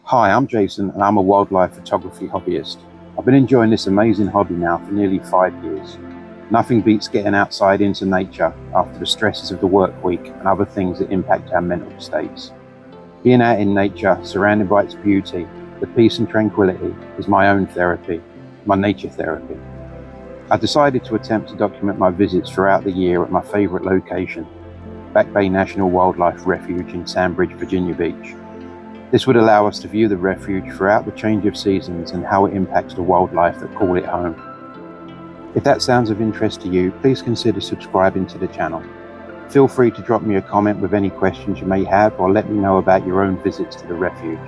Hi, I'm Jason and I'm a wildlife photography hobbyist. I've been enjoying this amazing hobby now for nearly 5 years. Nothing beats getting outside into nature after the stresses of the work week and other things that impact our mental states. Being out in nature, surrounded by its beauty, the peace and tranquility is my own therapy, my nature therapy. I decided to attempt to document my visits throughout the year at my favourite location, Back Bay National Wildlife Refuge in Sandbridge, Virginia Beach. This would allow us to view the refuge throughout the change of seasons and how it impacts the wildlife that call it home. If that sounds of interest to you, please consider subscribing to the channel. Feel free to drop me a comment with any questions you may have or let me know about your own visits to the refuge.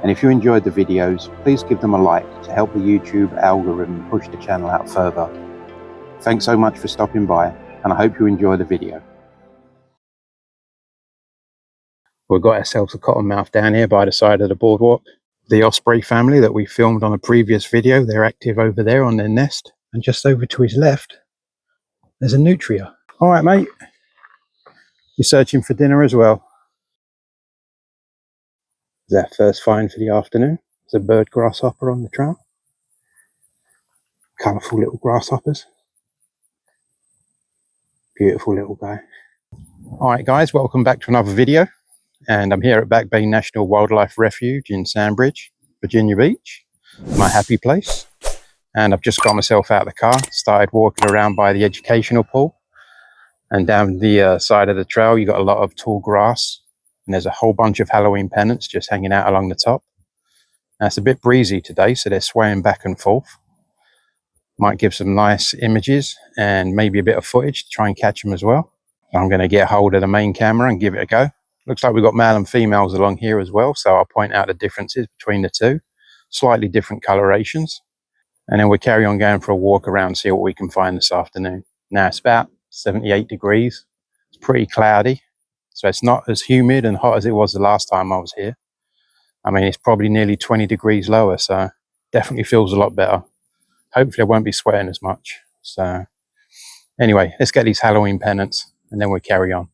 And if you enjoyed the videos, please give them a like to help the YouTube algorithm push the channel out further. Thanks so much for stopping by, and I hope you enjoy the video. We've got ourselves a Cottonmouth down here by the side of the boardwalk. The Osprey family that we filmed on a previous video, they're active over there on their nest. And just over to his left, there's a Nutria. All right, mate. You're searching for dinner as well. Is that first find for the afternoon? There's a bird grasshopper on the trail. Colourful little grasshoppers. Beautiful little guy. All right, guys, welcome back to another video. And I'm here at Back Bay National Wildlife Refuge in Sandbridge, Virginia Beach, my happy place. And I've just got myself out of the car, started walking around by the educational pool. And down the side of the trail, you've got a lot of tall grass. And there's a whole bunch of Halloween pennants just hanging out along the top. Now, it's a bit breezy today, so they're swaying back and forth. Might give some nice images and maybe a bit of footage to try and catch them as well. I'm going to get hold of the main camera and give it a go. Looks like we've got male and females along here as well, so I'll point out the differences between the two. Slightly different colorations. And then we'll carry on going for a walk around, see what we can find this afternoon. Now it's about 78 degrees. It's pretty cloudy, so it's not as humid and hot as it was the last time I was here. I mean, it's probably nearly 20 degrees lower, so definitely feels a lot better. Hopefully I won't be sweating as much. So anyway, let's get these Halloween pennants and then we'll carry on.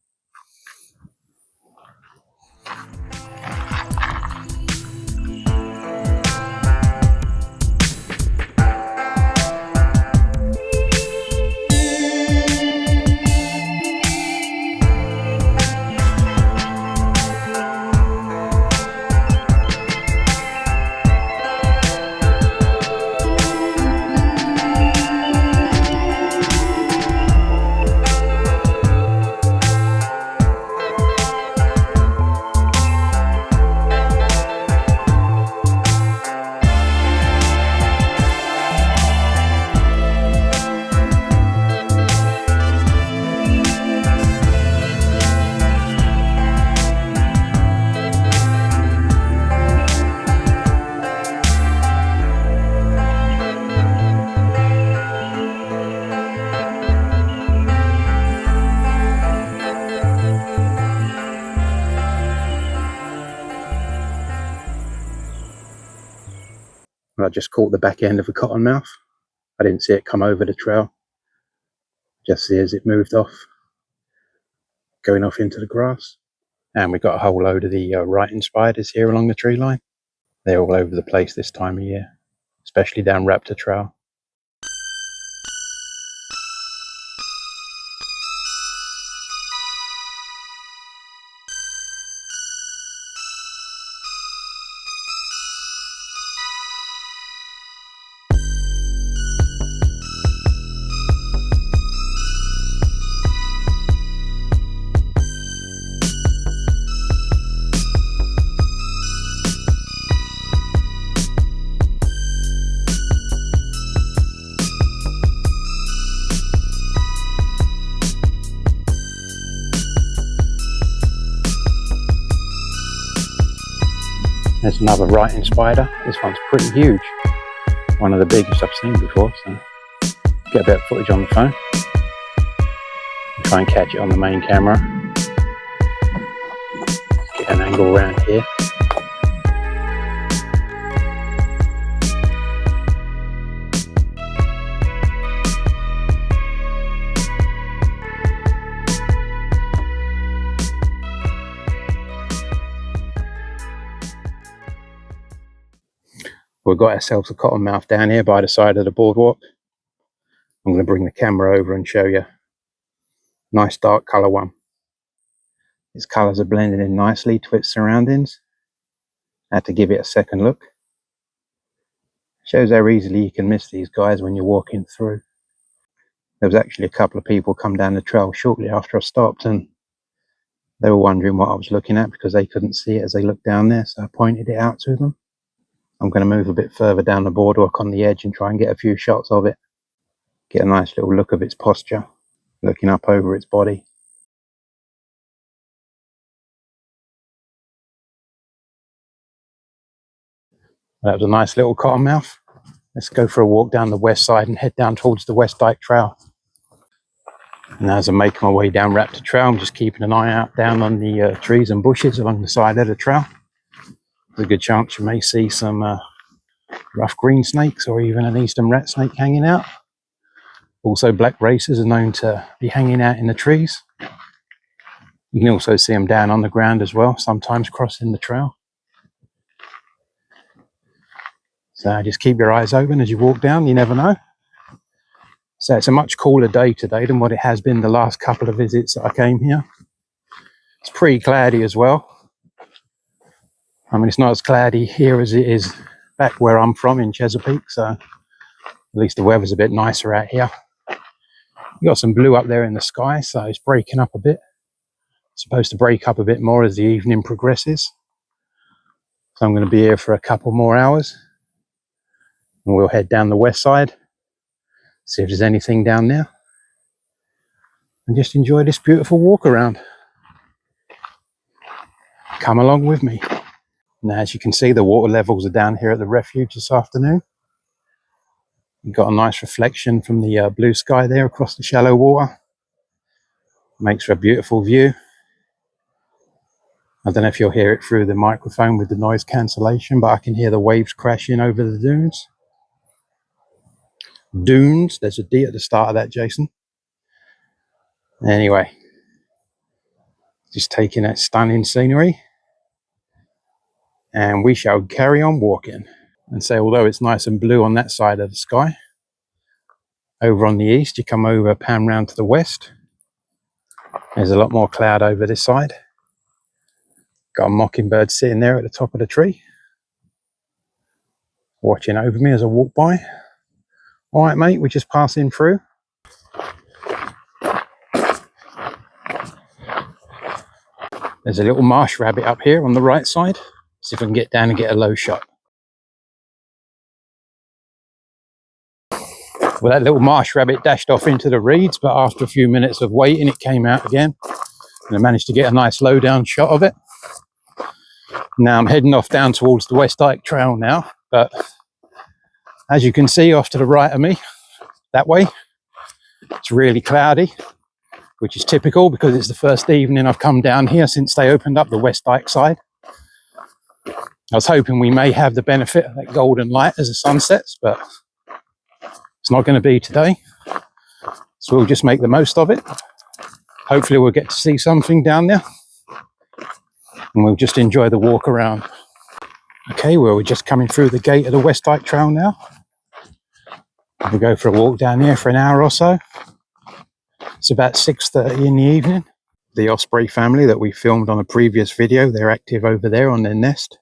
I just caught the back end of a cottonmouth. I didn't see it come over the trail. Just see as it moved off, going off into the grass. And we got a whole load of the writing spiders here along the tree line. They're all over the place this time of year, especially down Raptor Trail. There's another writing spider. This one's pretty huge. One of the biggest I've seen before, so get a bit of footage on the phone. Try and catch it on the main camera. Get an angle around here. We've got ourselves a cottonmouth down here by the side of the boardwalk. I'm going to bring the camera over and show you. Nice dark colour one. Its colours are blending in nicely to its surroundings. I had to give it a second look. Shows how easily you can miss these guys when you're walking through. There was actually a couple of people come down the trail shortly after I stopped, and they were wondering what I was looking at because they couldn't see it as they looked down there, so I pointed it out to them. I'm going to move a bit further down the boardwalk on the edge and try and get a few shots of it. Get a nice little look of its posture, looking up over its body. That was a nice little cottonmouth. Let's go for a walk down the west side and head down towards the West Dike Trail. And as I'm making my way down Raptor Trail, I'm just keeping an eye out down on the trees and bushes along the side of the trail. There's a good chance you may see some rough green snakes or even an eastern rat snake hanging out. Also, black racers are known to be hanging out in the trees. You can also see them down on the ground as well, sometimes crossing the trail. So just keep your eyes open as you walk down, you never know. So it's a much cooler day today than what it has been the last couple of visits that I came here. It's pretty cloudy as well. I mean, it's not as cloudy here as it is back where I'm from in Chesapeake, so at least the weather's a bit nicer out here. You got some blue up there in the sky, so it's breaking up a bit. It's supposed to break up a bit more as the evening progresses. So I'm going to be here for a couple more hours. And we'll head down the west side, see if there's anything down there, and just enjoy this beautiful walk around. Come along with me. Now, as you can see, the water levels are down here at the refuge this afternoon. You've got a nice reflection from the blue sky there across the shallow water. Makes for a beautiful view. I don't know if you'll hear it through the microphone with the noise cancellation, but I can hear the waves crashing over the dunes. Dunes, there's a D at the start of that, Jason. Anyway, just taking that stunning scenery, and we shall carry on walking. And so although it's nice and blue on that side of the sky, over on the east, you come over, pan round to the west, there's a lot more cloud over this side. Got a mockingbird sitting there at the top of the tree, watching over me as I walk by. All right, mate, we're just passing through. There's a little marsh rabbit up here on the right side. See if I can get down and get a low shot. Well, that little marsh rabbit dashed off into the reeds, but after a few minutes of waiting, it came out again. And I managed to get a nice low down shot of it. Now I'm heading off down towards the West Dike Trail now, but as you can see off to the right of me, that way, it's really cloudy, which is typical because it's the first evening I've come down here since they opened up the West Dike side. I was hoping we may have the benefit of that golden light as the sun sets, but it's not going to be today. So we'll just make the most of it. Hopefully we'll get to see something down there, and we'll just enjoy the walk around. Okay, well, we're just coming through the gate of the West Dike Trail now. We'll go for a walk down here for an hour or so. It's about 6:30 in the evening. The Osprey family that we filmed on a previous video, they're active over there on their nest.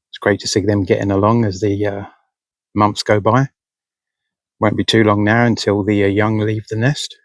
It's great to see them getting along as the months go by. Won't be too long now until the young leave the nest.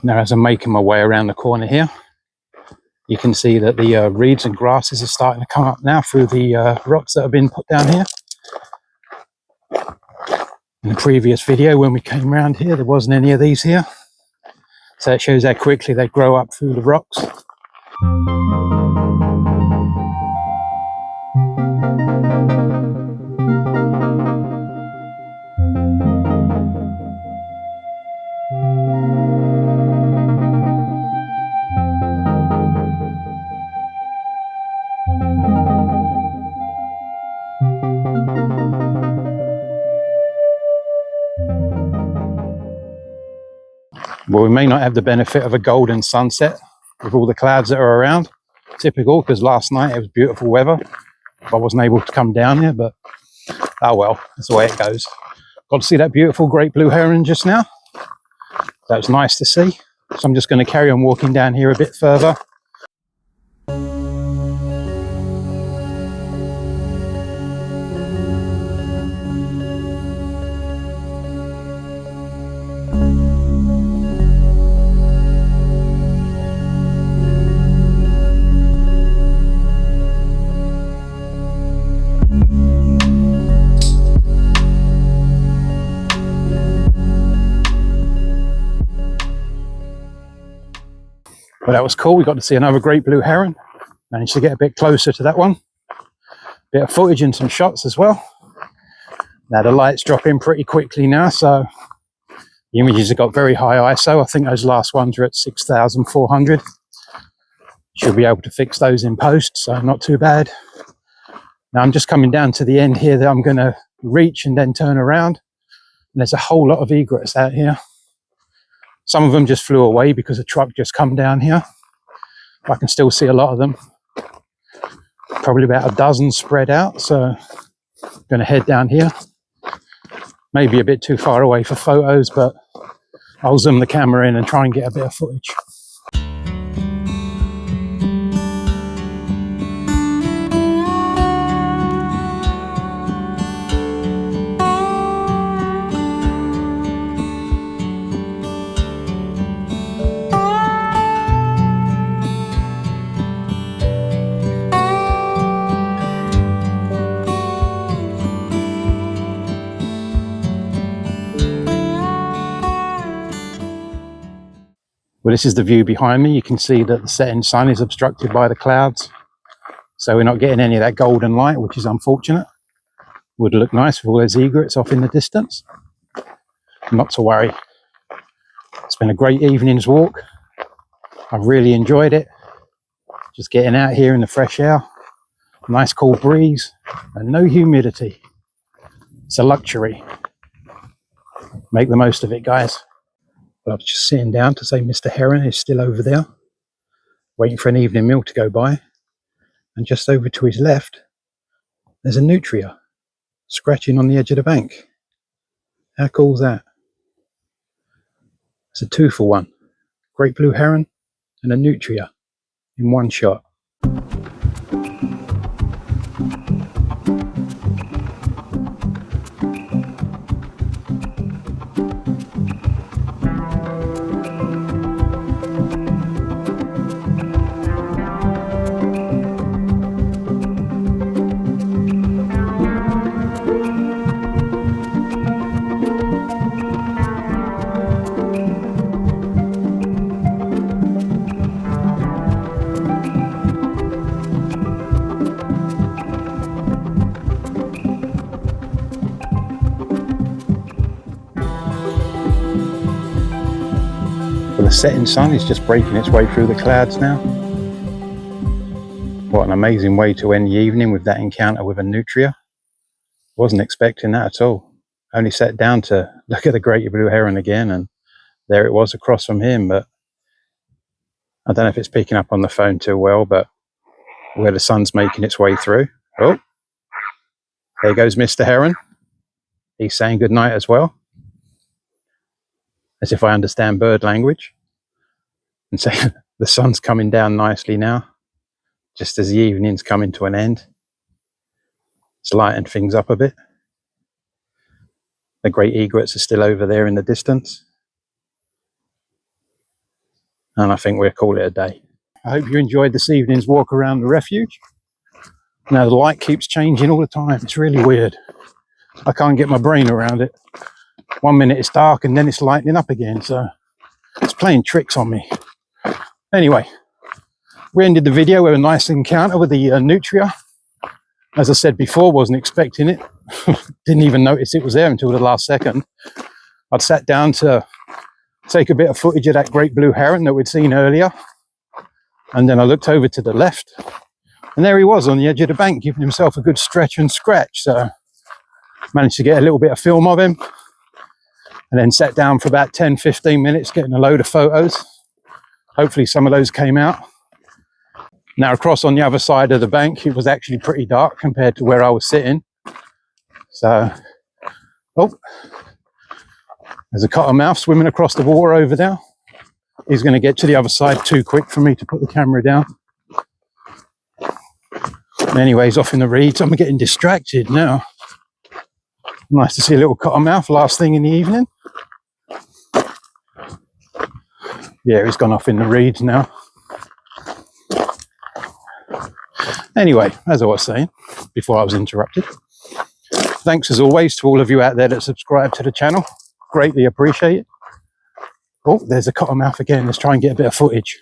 Now as I'm making my way around the corner here, you can see that the reeds and grasses are starting to come up now through the rocks that have been put down here. In the previous video when we came around here, there wasn't any of these here. So it shows how quickly they grow up through the rocks. Well, we may not have the benefit of a golden sunset with all the clouds that are around. Typical, because last night it was beautiful weather. I wasn't able to come down here, but oh well, that's the way it goes. Got to see that beautiful great blue heron just now. That was nice to see. So I'm just going to carry on walking down here a bit further. But that was cool. We got to see another great blue heron. Managed to get a bit closer to that one. Bit of footage and some shots as well. Now the lights drop in pretty quickly now, so the images have got very high ISO. I think those last ones are at 6,400. Should be able to fix those in post, so not too bad. Now I'm just coming down to the end here that I'm going to reach and then turn around. And there's a whole lot of egrets out here. Some of them just flew away because a truck just come down here. I can still see a lot of them. Probably about a dozen spread out, so I'm going to head down here. Maybe a bit too far away for photos, but I'll zoom the camera in and try and get a bit of footage. Well, this is the view behind me. You can see that the setting sun is obstructed by the clouds. So we're not getting any of that golden light, which is unfortunate. Would look nice with all those egrets off in the distance. Not to worry. It's been a great evening's walk. I've really enjoyed it. Just getting out here in the fresh air. Nice cool breeze and no humidity. It's a luxury. Make the most of it, guys. But I was just sitting down to say Mr. Heron is still over there, waiting for an evening meal to go by. And just over to his left, there's a Nutria scratching on the edge of the bank. How cool is that? It's a 2-for-1. Great blue heron and a Nutria in one shot. The setting sun is just breaking its way through the clouds now. What an amazing way to end the evening with that encounter with a Nutria. Wasn't expecting that at all. Only sat down to look at the great blue heron again, and there it was across from him. But I don't know if it's picking up on the phone too well, but where the sun's making its way through. Oh, there goes Mr. Heron. He's saying goodnight as well, as if I understand bird language. And so the sun's coming down nicely now, just as the evening's coming to an end. It's lightened things up a bit. The great egrets are still over there in the distance. and I think we'll call it a day. I hope you enjoyed this evening's walk around the refuge. Now the light keeps changing all the time. It's really weird. I can't get my brain around it. 1 minute it's dark and then it's lightening up again, so it's playing tricks on me. Anyway, we ended the video with a nice encounter with the Nutria. As I said before, wasn't expecting it. Didn't even notice it was there until the last second. I'd sat down to take a bit of footage of that great blue heron that we'd seen earlier. And then I looked over to the left, and there he was on the edge of the bank, giving himself a good stretch and scratch. So managed to get a little bit of film of him, and then sat down for about 10-15 minutes getting a load of photos. Hopefully some of those came out. Now across on the other side of the bank, it was actually pretty dark compared to where I was sitting. So, oh, there's a cottonmouth swimming across the water over there. He's going to get to the other side too quick for me to put the camera down. Anyways, off in the reeds. I'm getting distracted now. Nice to see a little cottonmouth last thing in the evening. Yeah, he's gone off in the reeds now. Anyway, as I was saying before I was interrupted, thanks as always to all of you out there that subscribe to the channel. Greatly appreciate it. Oh, there's a cottonmouth again. Let's try and get a bit of footage.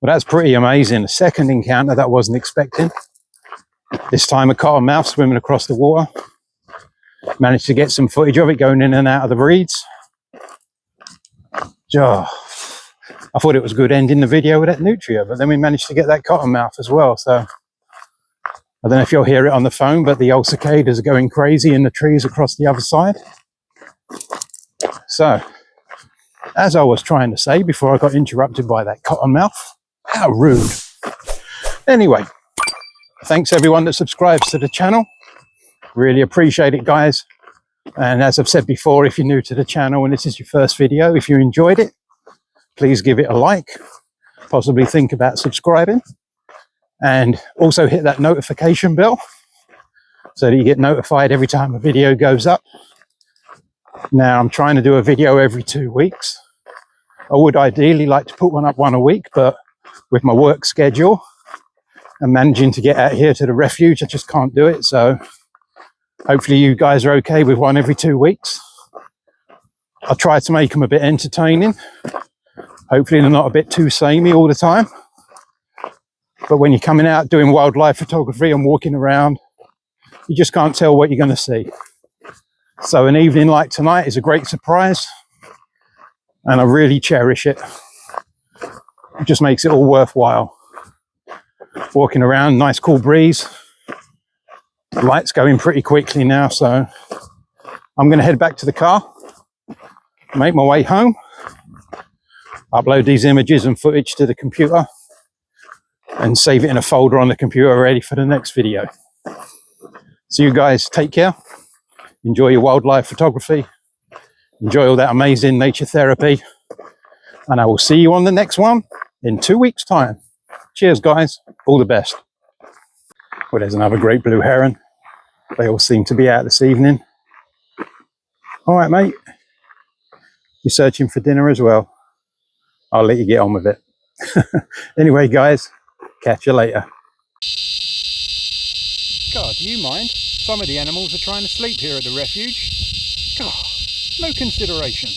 Well, that's pretty amazing. A second encounter that I wasn't expecting. This time a cottonmouth swimming across the water. Managed to get some footage of it going in and out of the reeds. Oh, I thought it was good ending the video with that Nutria, but then we managed to get that cottonmouth as well. So I don't know if you'll hear it on the phone, but the old cicadas are going crazy in the trees across the other side. So, as I was trying to say before I got interrupted by that cottonmouth, how rude. Anyway, thanks everyone that subscribes to the channel. Really appreciate it, guys. And as I've said before, if you're new to the channel and this is your first video, if you enjoyed it, please give it a like, possibly think about subscribing, and also hit that notification bell so that you get notified every time a video goes up. Now, I'm trying to do a video every 2 weeks. I would ideally like to put one up one a week, but with my work schedule and managing to get out here to the refuge, I just can't do it. So hopefully you guys are okay with one every 2 weeks. I'll try to make them a bit entertaining. Hopefully they're not a bit too samey all the time. But when you're coming out doing wildlife photography and walking around, you just can't tell what you're going to see. So an evening like tonight is a great surprise, and I really cherish it. It just makes it all worthwhile. Walking around, nice cool breeze. The light's going pretty quickly now, so I'm going to head back to the car, make my way home, upload these images and footage to the computer, and save it in a folder on the computer ready for the next video. So you guys take care, enjoy your wildlife photography, enjoy all that amazing nature therapy, and I will see you on the next one in 2 weeks' time. Cheers, guys. All the best. Well, there's another great blue heron. They all seem to be out this evening. All right, mate. You're searching for dinner as well. I'll let you get on with it. Anyway, guys, catch you later. God, do you mind? Some of the animals are trying to sleep here at the refuge. God, no consideration.